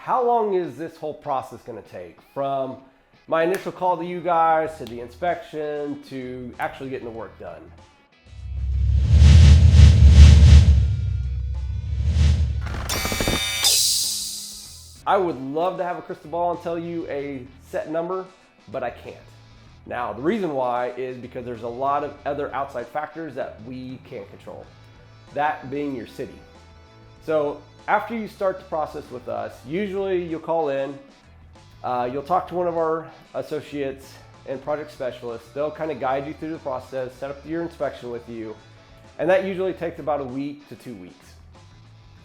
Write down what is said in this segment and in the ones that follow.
how long is this whole process going to take from my initial call to you guys to the inspection to actually getting the work done? I would love to have a crystal ball and tell you a set number, but I can't. Now, the reason why is because there's a lot of other outside factors that we can't control, that being your city. So after you start the process with us, usually you'll call in, you'll talk to one of our associates and project specialists. They'll kind of guide you through the process, set up your inspection with you, and that usually takes about a week to 2 weeks.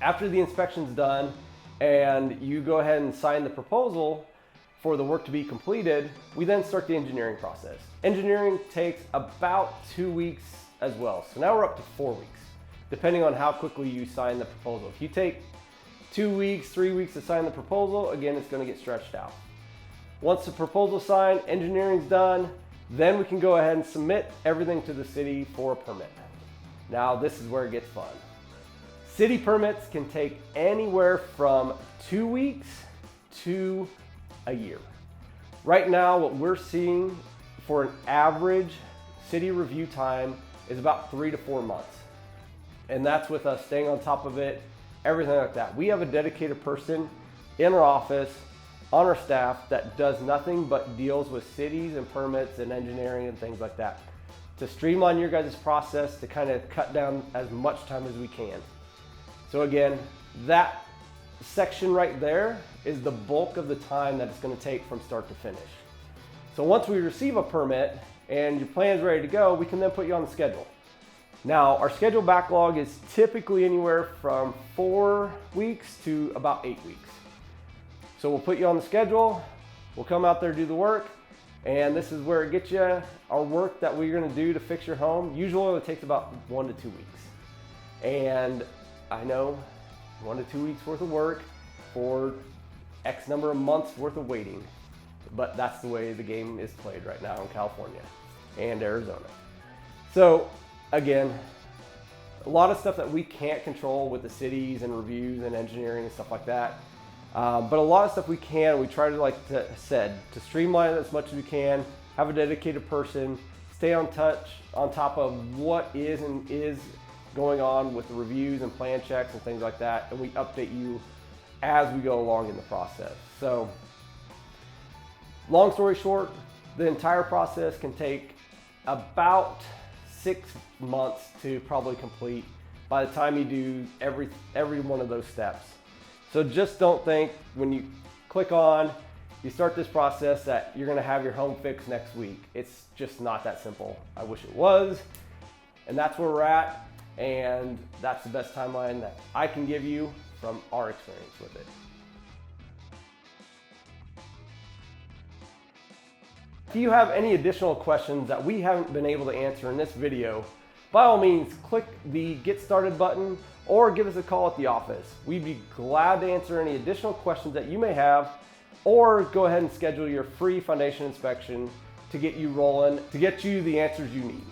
After the inspection's done and you go ahead and sign the proposal for the work to be completed, we then start the engineering process. Engineering takes about 2 weeks as well. So now we're up to 4 weeks, depending on how quickly you sign the proposal. If you take 2 weeks, 3 weeks to sign the proposal, again, it's gonna get stretched out. Once the proposal's signed, engineering's done, then we can go ahead and submit everything to the city for a permit. Now, this is where it gets fun. City permits can take anywhere from 2 weeks to a year. Right now, what we're seeing for an average city review time is about 3 to 4 months. And that's with us staying on top of it, everything like that. We have a dedicated person in our office, on our staff, that does nothing but deals with cities and permits and engineering and things like that to streamline your guys' process, to kind of cut down as much time as we can. So again, that section right there is the bulk of the time that it's going to take from start to finish. So once we receive a permit and your plan's ready to go, we can then put you on the schedule. Now, our schedule backlog is typically anywhere from 4 weeks to about 8 weeks. So we'll put you on the schedule, we'll come out there, do the work, and this is where it gets you our work that we're gonna do to fix your home. Usually it takes about 1 to 2 weeks. And I know 1 to 2 weeks worth of work for X number of months worth of waiting, but that's the way the game is played right now in California and Arizona. So again, a lot of stuff that we can't control with the cities and reviews and engineering and stuff like that. But a lot of stuff we can. We try to, like I said, to streamline it as much as we can, have a dedicated person, stay on top of what is and is going on with the reviews and plan checks and things like that. And we update you as we go along in the process. So long story short, the entire process can take about 6 months to probably complete by the time you do every one of those steps. So just don't think when you click on, you start this process, that you're gonna have your home fixed next week. It's just not that simple. I wish it was, and that's where we're at, and that's the best timeline that I can give you from our experience with it. If you have any additional questions that we haven't been able to answer in this video, by all means, click the Get Started button or give us a call at the office. We'd be glad to answer any additional questions that you may have, or go ahead and schedule your free foundation inspection to get you rolling, to get you the answers you need.